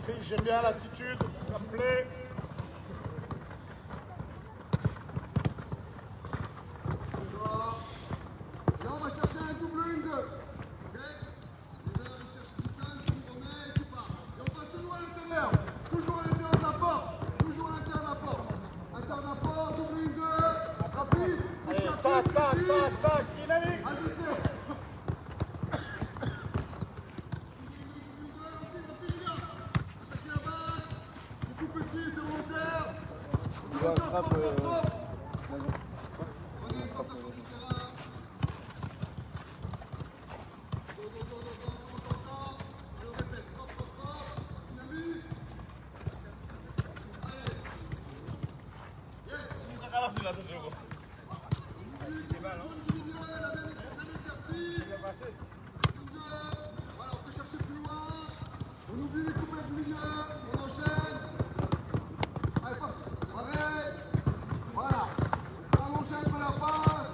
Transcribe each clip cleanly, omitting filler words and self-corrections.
Patrice, j'aime bien l'attitude, ça me plaît. Là, on va chercher un double 1-2. Ok? Les gars, on cherche du temps, tu nous remets et tu pars. Et on passe toujours à l'intérieur. Toujours à l'intérieur de la porte. Toujours à l'intérieur de la porte. Intérieur de la porte, double 1-2. Rapide. Allez, tac, tac, tac, tac, dynamique. Ajoutez. Voilà, on peut chercher plus loin. On oublie les couplets du milieu. On enchaîne. Allez, pareil. Voilà. On enchaîne sur la passe.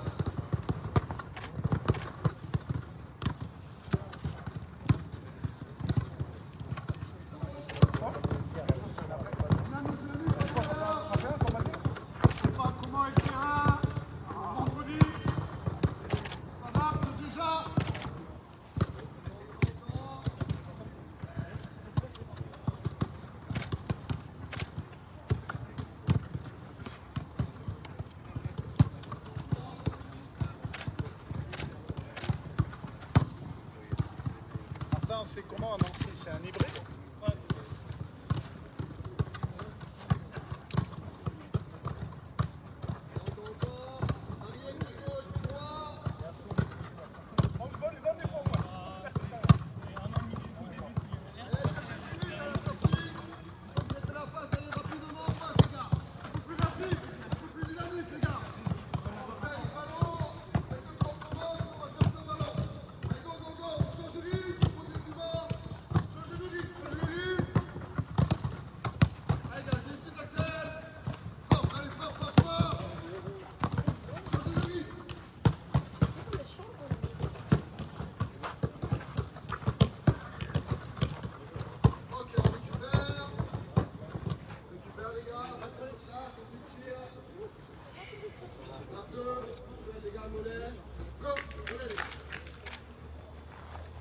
Comment est le terrain vendredi? Ça va déjà? Martin, c'est comment à Nancy? C'est un hybride?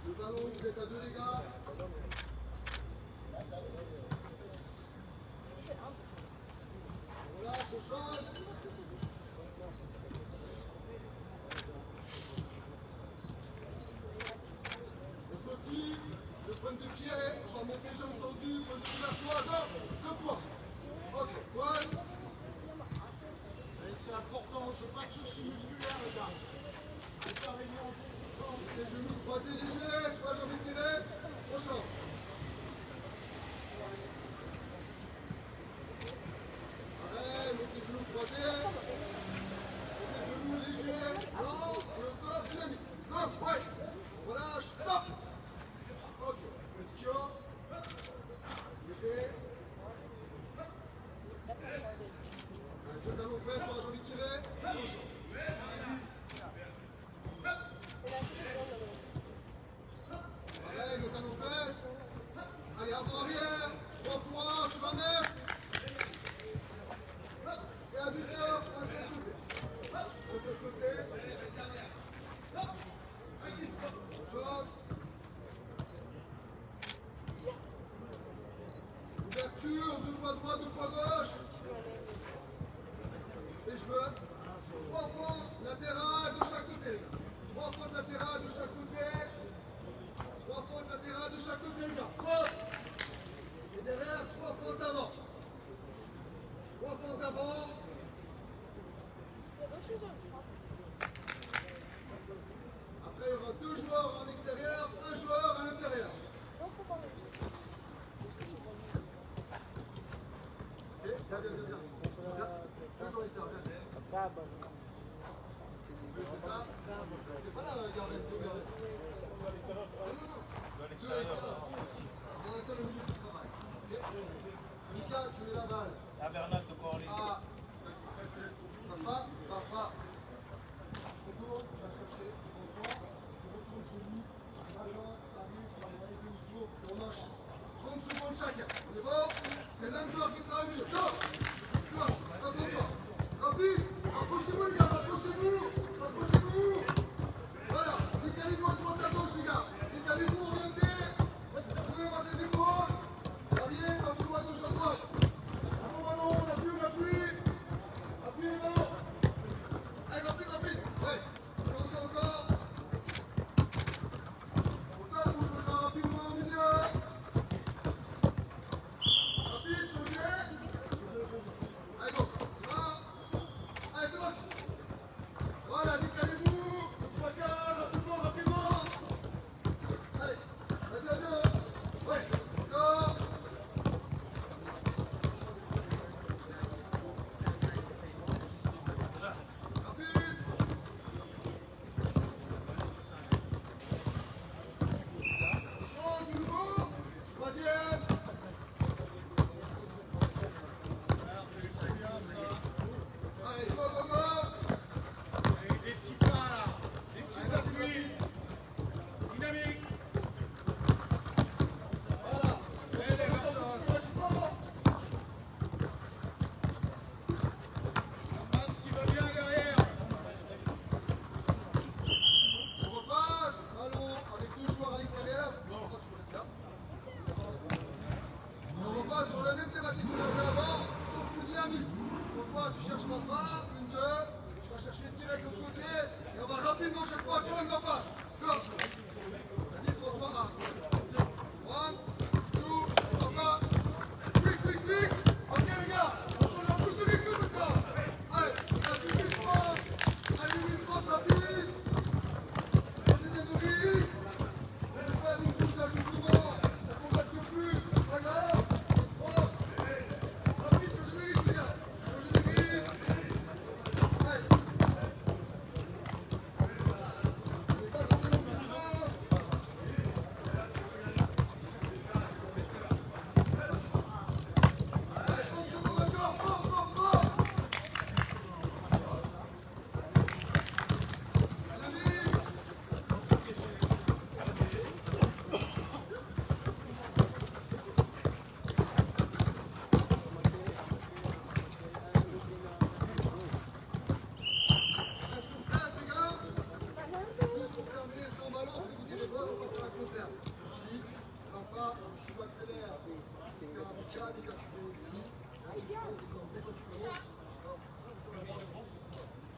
Le ballon, vous êtes à 2 les gars. Voilà, je change. On sautille, le point de pied, on va monter bien entendu, point de pied à toi, 2 points. Ok, one. C'est important, je ne veux pas de soucis musculaires les gars. Les genoux croisés légers, 3 jambes étirées, on change. Pareil, monte les genoux croisés. Monte les genoux légers. Non, le corps dynamique. Non, ouais. On relâche, stop. Ok, question. Léger. Deux talons faits, 3 jambes étirées, on change. Pareil, le talon fesse. Allez, avant arrière. 3 points, tu vas mettre. Et à buteur, un seul côté. Un seul côté. On choque. Ouverture, 2 fois droite, 2 fois gauche. Et je veux 3 fautes latérales de chaque côté. 3 fautes latérales de chaque côté. 3 fautes latérales de chaque côté, les gars. Faute. Et derrière, 3 fautes d'avant. 3 fautes d'avant. Après, il y aura 2 joueurs en extérieur, 1 joueur à l'intérieur. Ok, viens. 2 joueurs extérieurs, viens. C'est ça? C'est pas là, regardez. Non. 2 extérieurs. On a 5 minutes de travail. Ok? Mika, tu mets la balle. Ah, Bernard, te corps libre. Ah. Papa. On tourne, on va chercher. Bonsoir. On retourne chez lui. Ballon, t'arrives, on va aller de niveau. On enchaîne. 30 secondes. chacun. On est bon? C'est le même joueur qui sera au milieu. Go! Go! Rapproche-toi. Rapide! Rapprochez-vous les gars, rapprochez-vous! Rapprochez-vous! Voilà, décalez-vous à droite à gauche les gars. Décalez-vous, orientez. Vous pouvez passer des points. Arrière, à droite, gauche, à droite. Un bon ballon, on appuie, on appuie. Appuyez les ballons. Allez, rapide, rapide. Ouais. Encore. Encore, bouge rapidement au milieu. Rapide, changez. Allez, go. Ça va. Allez, c'est parti. Voilà, décalez-vous. Trois quarts, rapidement, rapidement. Allez, vas-y, vas-y. Ouais, encore. Rapide. Change de nouveau. Troisième. Allez, go, go, go. Des petits pas là, des petits appuis, dynamique. Voilà. Et les personnes. Passe qui va bien derrière. On repasse. Ballon avec deux joueurs à l'extérieur. Pourquoi tu restes là? On repasse sur la même thématique qu'on a fait avant, sauf plus dynamique. François, tu cherches la fin, une, deux. Tu vas chercher direct de l'autre côté. Et on va rapidement chaque fois. Go, on passe. Go. Vas-y, François. One, two, on passe. Quick, quick, quick. Ok, les gars. On a plus de rythme maintenant. Allez, on a plus de France. Allez, une France rapide. Allez, de rythme. C'est pas nous tous là, justement. Ça combatte que plus. C'est pas grave. Oh. Rapide, changez de rythme, les gars. Changez de rythme. Allez.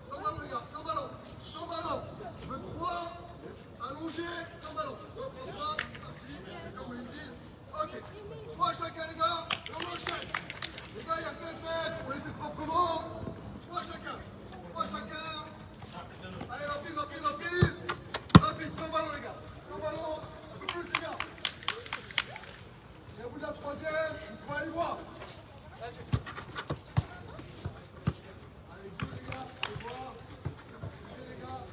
Sans ballon, les gars, sans ballon, sans ballon. Je veux 3 allongés, sans ballon. Go, François, c'est parti, c'est comme ils disent. Ok, 3 chacun, les gars, et on enchaîne. Les gars, il y a 16 mètres, on les fait proprement. 3 chacun, 3 chacun. Allez, rapide, rapide, rapide. Rapide, sans ballon, les gars. Sans ballon, un peu plus, les gars. Et au bout de la troisième, il faut aller voir. Allez, jouez, les gars, allez voir. Jouez, les gars.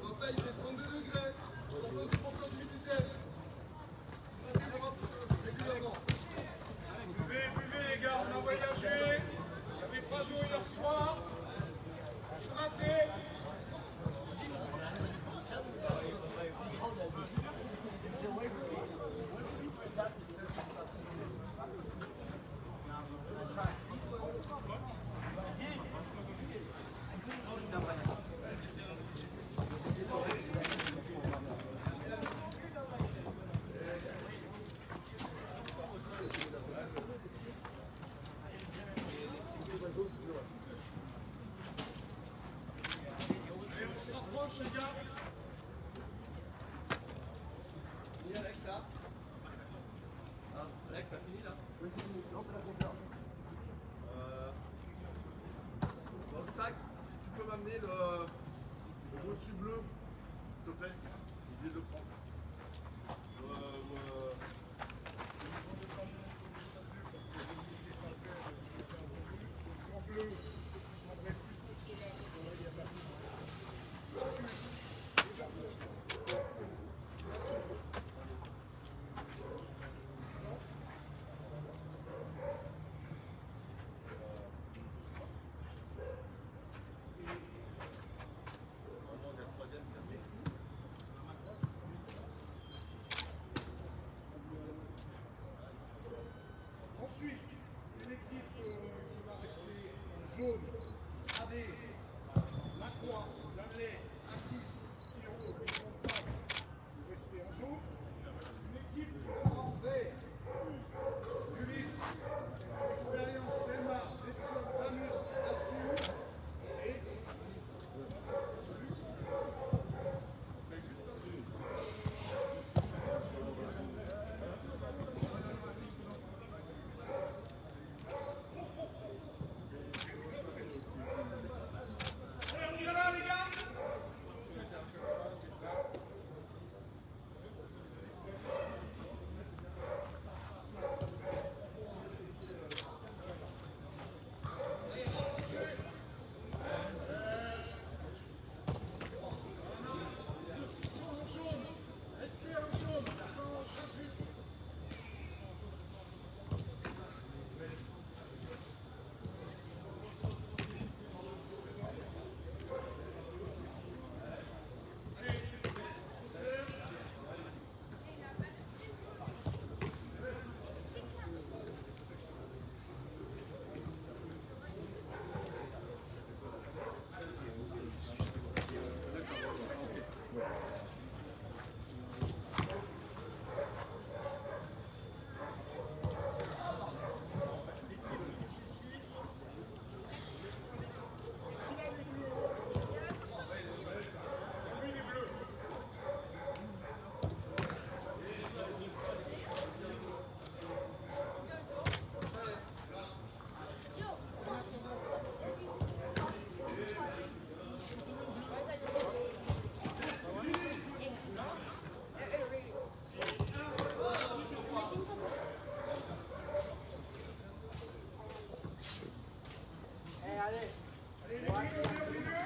On rappelle, il fait 32 degrés, 70% d'humidité. Facile de rentrer régulièrement. Buvez les gars, on a voyagé. Il y avait pas d'eau hier soir. Hydraté. jaune, Adé, Lacroix, Lallet, Atis, Pierrot, et Montagne, vous restez en jaune. Une équipe en vert. Ulysse, Expérience, Delmar, Letson, Danus, Alceus et Lux. Allez, on y va là, les gars! Allez, les bleus,